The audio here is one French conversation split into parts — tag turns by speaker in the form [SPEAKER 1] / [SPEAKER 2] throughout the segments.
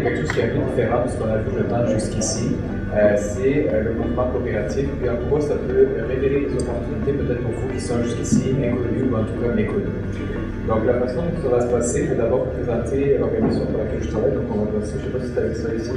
[SPEAKER 1] quelque chose qui est un peu différent de ce qu'on a vu, je pense, jusqu'ici. C'est le mouvement coopératif. Puis en gros, ça peut révéler des opportunités, peut-être pour vous qui sont jusqu'ici inconnus ou en tout cas méconnus. Donc la façon dont ça va se passer, je vais d'abord vous présenter l'organisation pour laquelle je travaille. Donc on va passer, je ne sais pas si tu avais ça ici.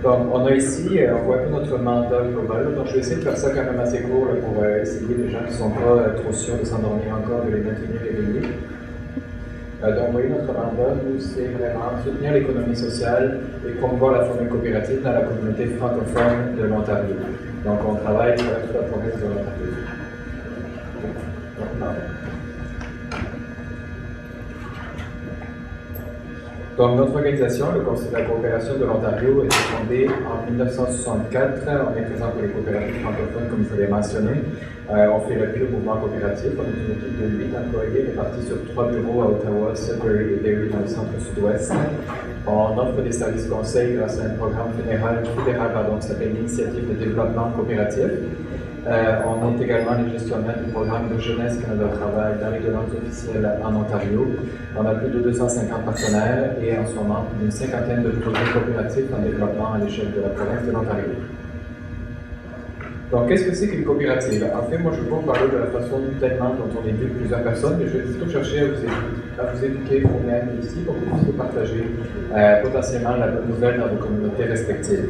[SPEAKER 1] Donc, on a ici, on voit un peu notre mandat global. Donc, je vais essayer de faire ça quand même assez court là, pour essayer les gens qui ne sont pas trop sûrs de s'endormir encore, de les maintenir éveillés. Donc, vous voyez, notre mandat, nous, c'est vraiment soutenir l'économie sociale et promouvoir la formule coopérative dans la communauté francophone de l'Ontario. Donc, on travaille sur toute la province de l'Ontario. Donc, notre organisation, le Conseil de la coopération de l'Ontario, a été fondée en 1964. On est présent pour les coopératives francophones, comme je l'ai mentionné. On fait l'appui au mouvement coopératif. On est une équipe de 8 employés répartis sur 3 bureaux à Ottawa, Sudbury et Barrie dans le centre-sud-ouest. On offre des services conseils grâce à un programme fédéral qui s'appelle l'Initiative de développement coopératif. On est également les gestionnaires du programme de Jeunesse Canada Travail dans les 2 langues officielles en Ontario. On a plus de 250 partenaires et en ce moment une cinquantaine de projets coopératifs en développement à l'échelle de la province de l'Ontario. Donc, qu'est-ce que c'est qu'une coopérative? En fait, moi, je ne vais pas vous parler de la façon tellement dont on éduque plusieurs personnes, mais je vais plutôt chercher à vous éduquer vous-même ici pour que vous puissiez partager potentiellement la bonne nouvelle dans vos communautés respectives.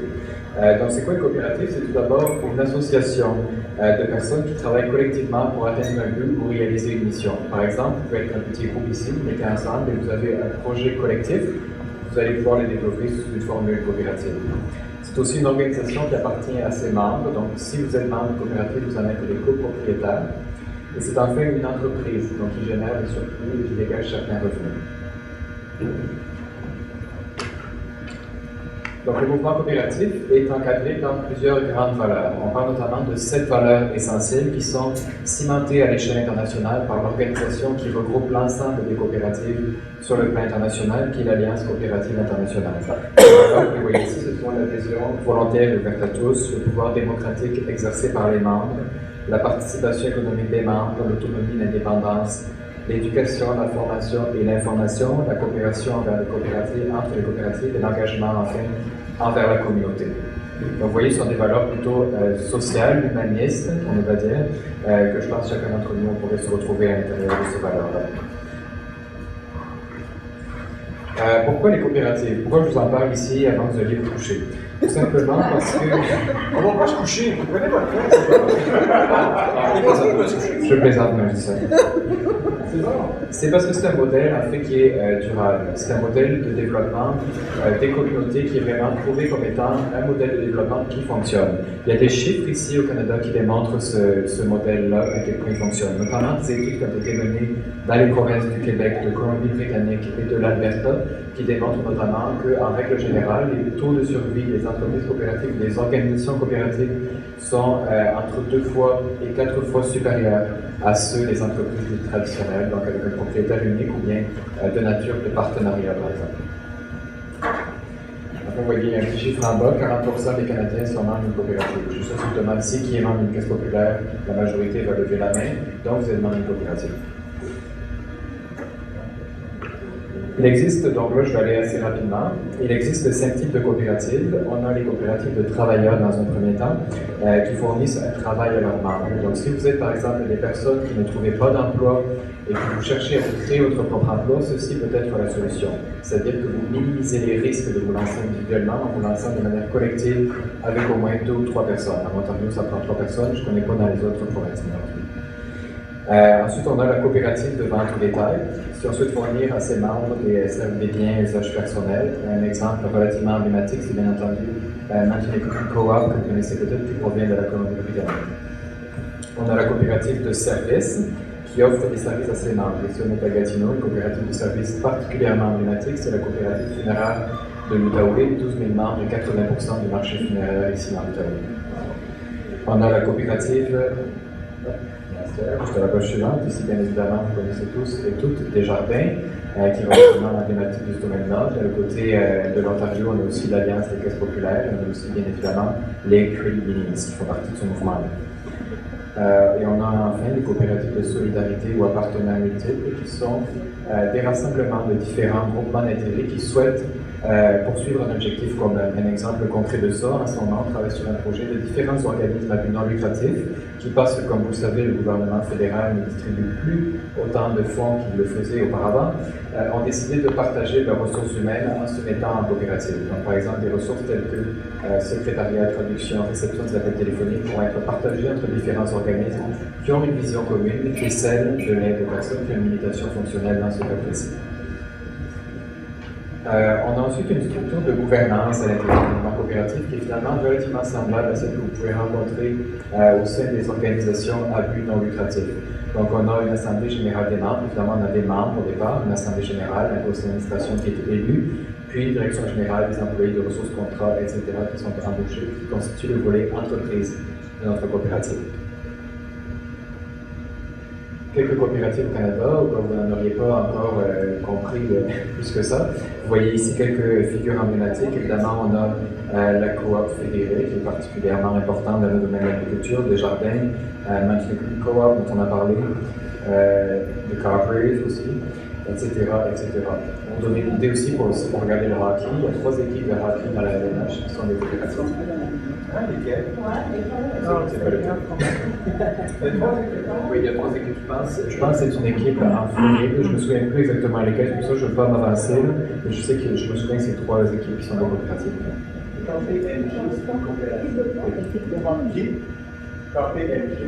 [SPEAKER 1] Donc, c'est quoi une coopérative? C'est tout d'abord une association de personnes qui travaillent collectivement pour atteindre un but ou réaliser une mission. Par exemple, vous pouvez être un petit groupe ici, vous mettez ensemble et vous avez un projet collectif, vous allez pouvoir le développer sous une formule coopérative. C'est aussi une organisation qui appartient à ses membres. Donc, si vous êtes membre de coopérative, vous en êtes les copropriétaires. Et c'est enfin une entreprise, donc qui génère des surplus et qui dégage certains revenus. Donc, le mouvement coopératif est encadré dans plusieurs grandes valeurs. On parle notamment de 7 valeurs essentielles qui sont cimentées à l'échelle internationale par l'organisation qui regroupe l'ensemble des coopératives sur le plan international, qui est l'Alliance coopérative internationale. Les valeurs que vous voyez ici, ce sont l'adhésion volontaire et ouverte à tous, le pouvoir démocratique exercé par les membres, la participation économique des membres, l'autonomie et l'indépendance, l'éducation, la formation et l'information, la coopération entre les coopératives et l'engagement, enfin, envers la communauté. Donc, vous voyez, ce sont des valeurs plutôt sociales, humanistes, on va dire, que je pense que chacun d'entre nous, on pourrait se retrouver à l'intérieur de ces valeurs-là. Pourquoi les coopératives? Pourquoi je vous en parle ici avant que vous alliez vous coucher? Tout simplement parce que...
[SPEAKER 2] On va pas se coucher, vous prenez votre place.
[SPEAKER 1] Je plaisante quand je dis ça. C'est parce que c'est un modèle en fait qui est durable. C'est un modèle de développement des communautés qui est vraiment prouvé comme étant un modèle de développement qui fonctionne. Il y a des chiffres ici au Canada qui démontrent ce modèle-là, à quel point il fonctionne. Notamment des études qui ont été menées dans les provinces du Québec, de Colombie-Britannique et de l'Alberta, qui démontrent notamment qu'en règle générale, les taux de survie des entreprises coopératives, des organisations coopératives sont entre 2 fois et 4 fois supérieurs à ceux des entreprises traditionnelles, donc avec un propriétaire unique ou bien de nature de partenariat, par exemple. Enfin, vous voyez, il y a un petit chiffre en bas, 40% des Canadiens sont membres d'une coopérative. Je suis sûr que si je demande ici qui est membre d'une caisse populaire, la majorité va lever la main, donc vous êtes membre d'une coopérative. Il existe, donc là je vais aller assez rapidement, il existe 5 types de coopératives. On a les coopératives de travailleurs dans un premier temps, qui fournissent un travail à leurs membres. Donc si vous êtes par exemple des personnes qui ne trouvez pas d'emploi et que vous cherchez à créer votre propre emploi, ceci peut être la solution. C'est-à-dire que vous minimisez les risques de vous lancer individuellement en vous lançant de manière collective avec au moins 2 ou 3 personnes. En Ontario, ça prend 3 personnes, je ne connais pas dans les autres provinces. Ensuite, on a la coopérative de vente au détail, qui ensuite fournir à ses membres des biens et usages personnels. Un exemple relativement emblématique, c'est bien entendu Mountain Co-op, que vous connaissez peut-être, qui provient de la Colombie-Britannique. On a la coopérative de services, qui offre des services à ses membres. Ici, on est à Gatineau, une coopérative de services particulièrement emblématique, c'est la coopérative funéraire de l'Outaouais, 12 000 membres et 80% du marché funéraire ici dans l'Outaouais. On a la coopérative Juste à la page suivante, ici bien évidemment vous connaissez tous et toutes Desjardins, qui représente la thématique de ce domaine-là. De l'autre côté de l'Ontario, on a aussi l'Alliance des caisses populaires, on a aussi bien évidemment les credit unions qui font partie de ce mouvement-là. Et on a enfin les coopératives de solidarité ou à partenaires multiples qui sont des rassemblements de différents groupements d'intérêt qui souhaitent poursuivre un objectif commun. Un exemple concret de ça, en ce moment, on travaille sur un projet de différents organismes à but non lucratif qui, parce que, comme vous le savez, le gouvernement fédéral ne distribue plus autant de fonds qu'il le faisait auparavant, ont décidé de partager leurs ressources humaines en se mettant en coopérative. Donc, par exemple, des ressources telles que secrétariat, traduction, réception des appels téléphoniques pourront être partagées entre différents organismes qui ont une vision commune, qui est celle de l'aide aux personnes qui ont une limitation fonctionnelle dans ce cas précis. On a ensuite une structure de gouvernance à l'intérieur du mouvement coopératif qui est finalement relativement semblable à celle que vous pouvez rencontrer au sein des organisations à but non lucratif. Donc, on a une assemblée générale des membres. Évidemment, on a des membres au départ, une assemblée générale, un conseil d'administration qui est élu, puis une direction générale, des employés de ressources contrats, etc., qui sont embauchés, qui constituent le volet entreprise de notre coopérative. Quelques coopératives au Canada, où vous n'en auriez pas encore compris plus que ça. Vous voyez ici quelques figures emblématiques. Évidemment, on a la coop fédérée, qui est particulièrement importante dans le domaine de l'agriculture, Desjardins, Mountain Coop, dont on a parlé, de Carpers aussi, etc., etc. On donne une idée aussi pour regarder le hockey. Il y a 3 équipes de hockey dans la LNH qui sont des coopératives.
[SPEAKER 2] Ah, lesquels?
[SPEAKER 1] C'est pas le cas. Oui, il y a 3 équipes, je pense que c'est une équipe en Floride. Je me souviens plus exactement lesquelles, pour ça je ne veux pas m'avancer. Mais je sais que je me souviens que c'est 3 équipes qui sont des coopératives.
[SPEAKER 2] KPMG, c'est une coopérative de hockey. KPMG,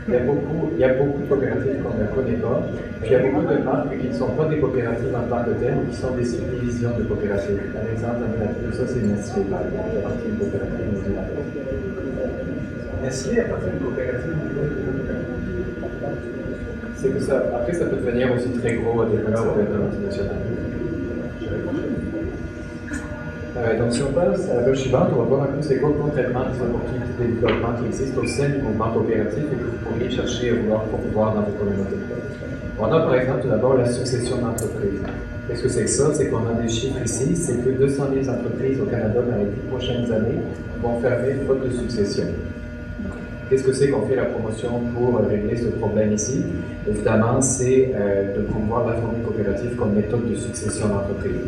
[SPEAKER 1] il y a beaucoup de coopératives qu'on ne connaît pas. Puis il y a beaucoup de marques qui ne sont pas des coopératives en tant que telles, mais qui sont des subdivisions de coopératives. Par exemple, de ça, c'est Nestlé, par exemple, qui appartient à une coopérative néo-zélandaise.
[SPEAKER 2] Nestlé appartient à une coopérative.
[SPEAKER 1] C'est que ça. Après, ça peut devenir aussi très gros à des fois, ça peut être un multinational. Donc, si on passe à la page suivante, on va voir un peu c'est quoi concrètement les opportunités de développement qui existent au sein du mouvement coopératif et que vous pourriez chercher à vouloir pour pouvoir dans vos communautés. On a par exemple tout d'abord la succession d'entreprises. Qu'est-ce que c'est que ça? C'est qu'on a des chiffres ici, c'est que 200 000 entreprises au Canada dans les 10 prochaines années vont fermer faute de succession. Qu'est-ce que c'est qu'on fait la promotion pour régler ce problème ici? Évidemment, c'est de promouvoir la formule coopérative comme méthode de succession d'entreprise.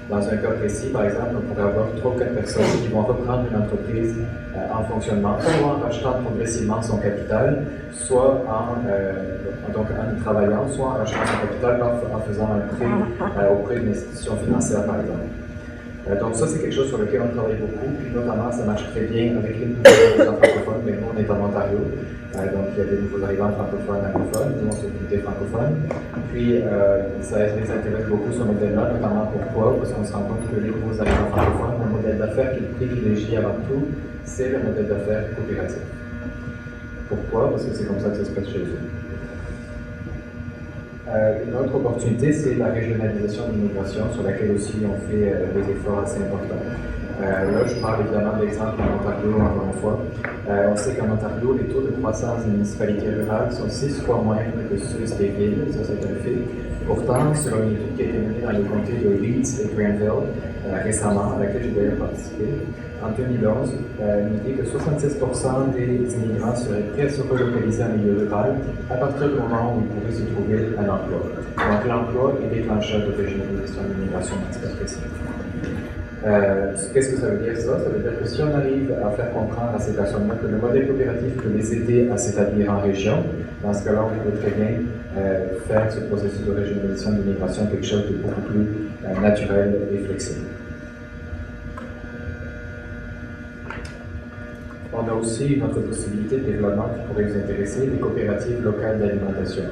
[SPEAKER 1] Dans un cas précis, par exemple, on pourrait avoir 3 ou 4 personnes qui vont reprendre une entreprise en fonctionnement, soit en rachetant progressivement son capital, soit en y travaillant, soit en rachetant son capital en faisant un prêt auprès d'une institution financière, par exemple. Donc ça, c'est quelque chose sur lequel on travaille beaucoup, puis notamment, ça marche très bien avec les nouveaux arrivants francophones, mais nous, on est en Ontario, donc il y a des nouveaux arrivants francophones, anglophones, nous, on s'occupe des francophones, puis ça les intéresse beaucoup ce modèle-là, notamment pourquoi? Parce qu'on se rend compte que les nouveaux arrivants francophones, le modèle d'affaires qu'ils privilégient avant tout, c'est le modèle d'affaires coopératif. Pourquoi? Parce que c'est comme ça que ça se passe chez eux. Une autre opportunité, c'est la régionalisation de l'immigration, sur laquelle aussi on fait des efforts assez importants. Là, je parle évidemment de l'exemple en Ontario, encore une fois. On sait qu'en Ontario, les taux de croissance des municipalités rurales sont 6 fois moindres que ceux des villes, ça c'est un fait. Pourtant, selon une étude qui a été menée dans les comtés de Leeds et Granville récemment, à laquelle j'ai d'ailleurs participé, en 2011, il dit que 76% des immigrants seraient prêts à se relocaliser en milieu rural à partir du moment où ils pourraient se trouver un emploi. Donc l'emploi est déclencheur de régionalisation de l'immigration dans ce cas précis. Qu'est-ce que ça veut dire ça? Ça veut dire que si on arrive à faire comprendre à ces personnes-là que le modèle coopératif peut les aider à s'établir en région, dans ce cas-là, on peut très bien faire ce processus de régionalisation de l'immigration quelque chose de beaucoup plus naturel et flexible. On a aussi une autre possibilité de développement qui pourrait vous intéresser, les coopératives locales d'alimentation.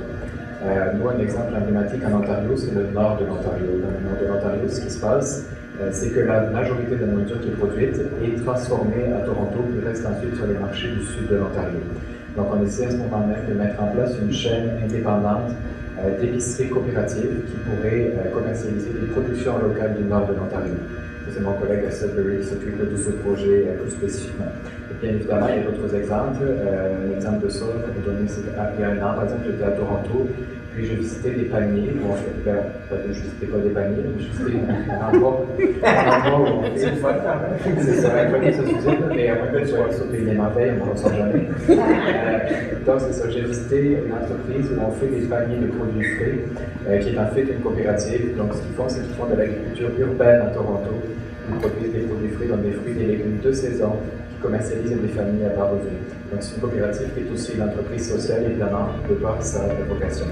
[SPEAKER 1] Nous, un exemple emblématique en Ontario, c'est le nord de l'Ontario. Dans le nord de l'Ontario, ce qui se passe, c'est que la majorité de la nourriture qui est produite est transformée à Toronto, puis reste ensuite sur les marchés du sud de l'Ontario. Donc, on essaie à ce moment même de mettre en place une chaîne indépendante d'épiceries coopératives qui pourrait commercialiser des productions locales du nord de l'Ontario. C'est mon collègue à Sudbury qui s'occupe de ce projet plus spécifiquement. Bien évidemment, il y a d'autres exemples. L'exemple de ça, je vais donner, c'est il y a un an, par exemple, j'étais à Toronto, puis je visitais des paniers. Bon, je visitais pas des paniers, mais je visitais un endroit où on fait.
[SPEAKER 2] C'est le fun quand même.
[SPEAKER 1] C'est ça, un panier, ça se dit, mais à moins que tu sois sur les merveilles, on ne ressent jamais. Donc, c'est ça, j'ai visité une entreprise où on fait des paniers de produits frais, qui est en fait une coopérative. Donc, ce qu'ils font, c'est qu'ils font de l'agriculture urbaine à Toronto. Ils produisent des produits frais, donc des fruits et des légumes de saison, qui commercialisent des familles à bas revenus. Donc, c'est une coopérative qui est aussi une entreprise sociale, évidemment, de par sa vocation.